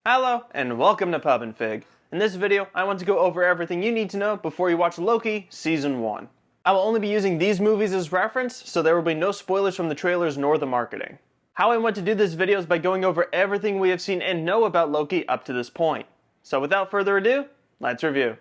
Hello, and welcome to Pub and Fig. In this video, I want to go over everything you need to know before you watch Loki Season 1. I will only be using these movies as reference, so there will be no spoilers from the trailers nor the marketing. How I want to do this video is by going over everything we have seen and know about Loki up to this point. So without further ado, let's review.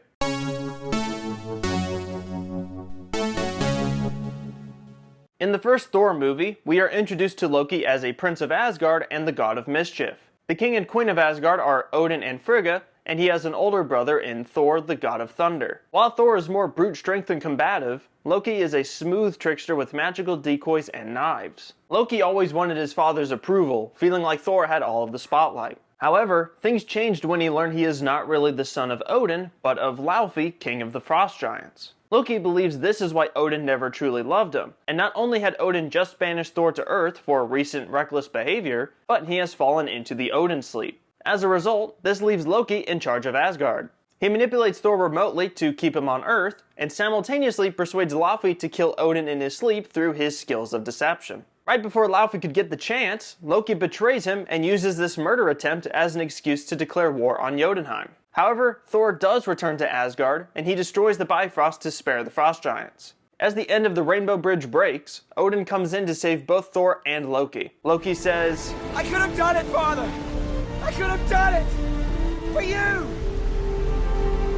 In the first Thor movie, we are introduced to Loki as a prince of Asgard and the god of mischief. The king and queen of Asgard are Odin and Frigga, and he has an older brother in Thor, the god of thunder. While Thor is more brute strength and combative, Loki is a smooth trickster with magical decoys and knives. Loki always wanted his father's approval, feeling like Thor had all of the spotlight. However, things changed when he learned he is not really the son of Odin, but of Laufey, king of the frost giants. Loki believes this is why Odin never truly loved him, and not only had Odin just banished Thor to Earth for recent reckless behavior, but he has fallen into the Odin sleep. As a result, this leaves Loki in charge of Asgard. He manipulates Thor remotely to keep him on Earth, and simultaneously persuades Laufey to kill Odin in his sleep through his skills of deception. Right before Laufey could get the chance, Loki betrays him and uses this murder attempt as an excuse to declare war on Jotunheim. However, Thor does return to Asgard, and he destroys the Bifrost to spare the Frost Giants. As the end of the Rainbow Bridge breaks, Odin comes in to save both Thor and Loki. Loki says, "I could have done it, Father! I could have done it! For you!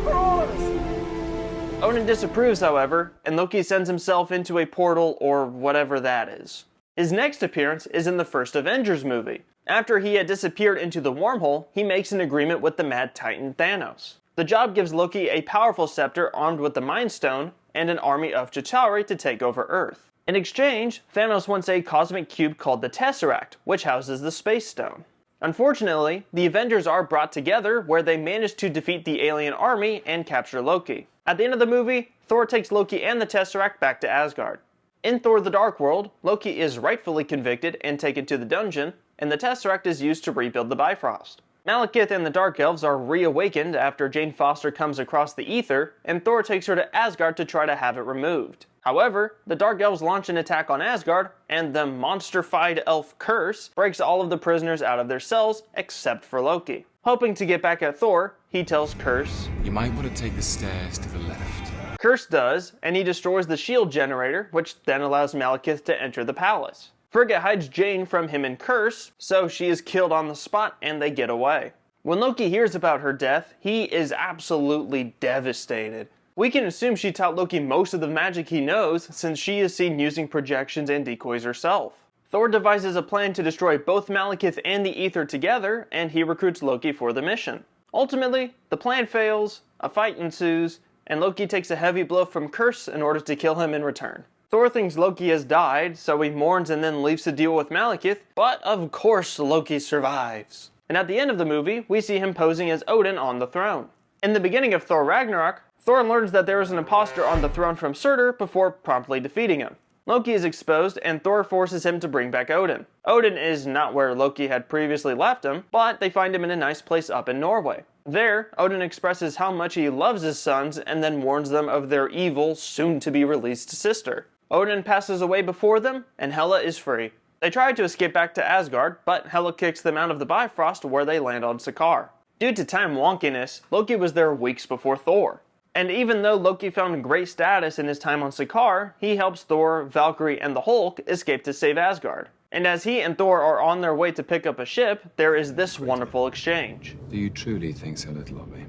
For all of us!" Odin disapproves, however, and Loki sends himself into a portal or whatever that is. His next appearance is in the first Avengers movie. After he had disappeared into the wormhole, he makes an agreement with the Mad Titan Thanos. The job gives Loki a powerful scepter armed with the Mind Stone and an army of Chitauri to take over Earth. In exchange, Thanos wants a cosmic cube called the Tesseract, which houses the Space Stone. Unfortunately, the Avengers are brought together where they manage to defeat the alien army and capture Loki. At the end of the movie, Thor takes Loki and the Tesseract back to Asgard. In Thor the Dark World, Loki is rightfully convicted and taken to the dungeon, and the Tesseract is used to rebuild the Bifrost. Malekith and the Dark Elves are reawakened after Jane Foster comes across the ether, and Thor takes her to Asgard to try to have it removed. However, the Dark Elves launch an attack on Asgard, and the monster-fied elf Curse breaks all of the prisoners out of their cells except for Loki. Hoping to get back at Thor, he tells Curse, "You might want to take the stairs to the left." Curse does, and he destroys the shield generator, which then allows Malekith to enter the palace. Frigga hides Jane from him and Curse, so she is killed on the spot and they get away. When Loki hears about her death, he is absolutely devastated. We can assume she taught Loki most of the magic he knows, since she is seen using projections and decoys herself. Thor devises a plan to destroy both Malekith and the ether together, and he recruits Loki for the mission. Ultimately, the plan fails, a fight ensues, and Loki takes a heavy blow from Curse in order to kill him in return. Thor thinks Loki has died, so he mourns and then leaves to deal with Malekith, but of course Loki survives. And at the end of the movie, we see him posing as Odin on the throne. In the beginning of Thor Ragnarok, Thor learns that there is an imposter on the throne from Surtur before promptly defeating him. Loki is exposed, and Thor forces him to bring back Odin. Odin is not where Loki had previously left him, but they find him in a nice place up in Norway. There, Odin expresses how much he loves his sons and then warns them of their evil, soon-to-be-released sister. Odin passes away before them, and Hela is free. They try to escape back to Asgard, but Hela kicks them out of the Bifrost where they land on Sakaar. Due to time wonkiness, Loki was there weeks before Thor. And even though Loki found great status in his time on Sakaar, he helps Thor, Valkyrie, and the Hulk escape to save Asgard. And as he and Thor are on their way to pick up a ship, there is this wonderful exchange. Do you truly think so little of me?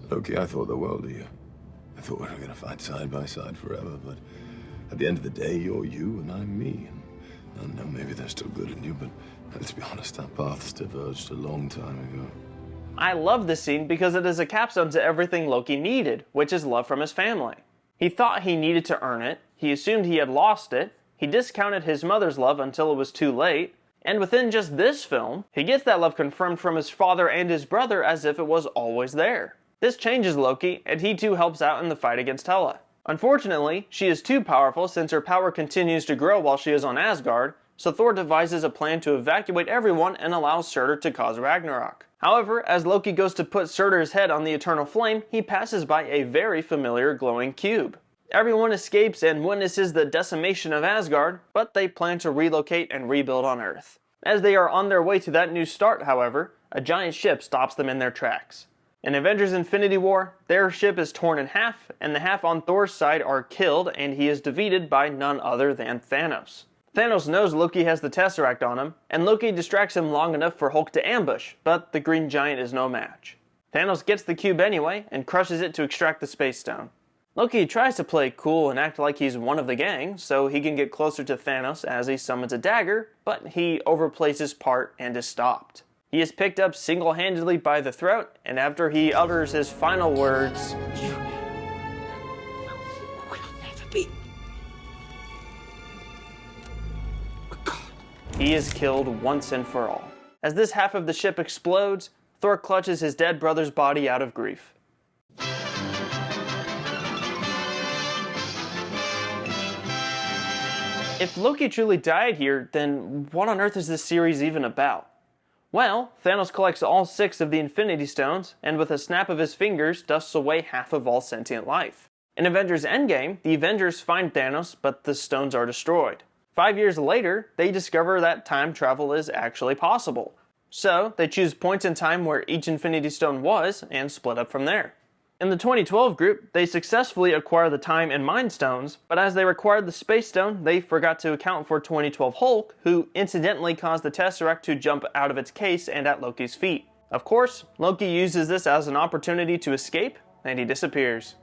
Loki, I thought the world of you. I thought we were going to fight side by side forever, but at the end of the day, you're you and I'm me. And I know maybe there's still good in you, but let's be honest, our paths diverged a long time ago. I love this scene because it is a capstone to everything Loki needed, which is love from his family. He thought he needed to earn it, he assumed he had lost it, he discounted his mother's love until it was too late, and within just this film, he gets that love confirmed from his father and his brother as if it was always there. This changes Loki, and he too helps out in the fight against Hela. Unfortunately, she is too powerful since her power continues to grow while she is on Asgard, so Thor devises a plan to evacuate everyone and allows Surtur to cause Ragnarok. However, as Loki goes to put Surtur's head on the eternal flame, he passes by a very familiar glowing cube. Everyone escapes and witnesses the decimation of Asgard, but they plan to relocate and rebuild on Earth. As they are on their way to that new start, however, a giant ship stops them in their tracks. In Avengers Infinity War, their ship is torn in half, and the half on Thor's side are killed, and he is defeated by none other than Thanos. Thanos knows Loki has the Tesseract on him, and Loki distracts him long enough for Hulk to ambush, but the Green Giant is no match. Thanos gets the cube anyway, and crushes it to extract the Space Stone. Loki tries to play cool and act like he's one of the gang, so he can get closer to Thanos as he summons a dagger, but he overplays his part and is stopped. He is picked up single-handedly by the throat, and after he utters his final words, You will never be. he is killed once and for all. As this half of the ship explodes, Thor clutches his dead brother's body out of grief. If Loki truly died here, then what on earth is this series even about? Well, Thanos collects all 6 of the Infinity Stones, and with a snap of his fingers, dusts away half of all sentient life. In Avengers Endgame, the Avengers find Thanos, but the stones are destroyed. 5 years later, they discover that time travel is actually possible. So, they choose points in time where each Infinity Stone was, and split up from there. In the 2012 group, they successfully acquire the Time and Mind Stones, but as they acquired the Space Stone, they forgot to account for 2012 Hulk, who incidentally caused the Tesseract to jump out of its case and at Loki's feet. Of course, Loki uses this as an opportunity to escape, and he disappears.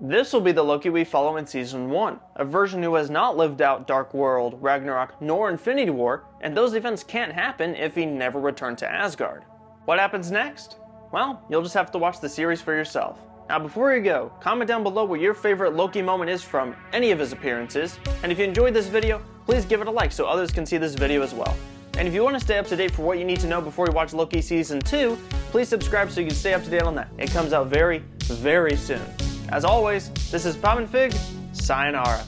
This will be the Loki we follow in Season 1, a version who has not lived out Dark World, Ragnarok, nor Infinity War, and those events can't happen if he never returned to Asgard. What happens next? Well, you'll just have to watch the series for yourself. Now before you go, comment down below what your favorite Loki moment is from any of his appearances, and if you enjoyed this video, please give it a like so others can see this video as well. And if you want to stay up to date for what you need to know before you watch Loki Season 2, please subscribe so you can stay up to date on that. It comes out very, very soon. As always, this is Pop and Fig, sayonara.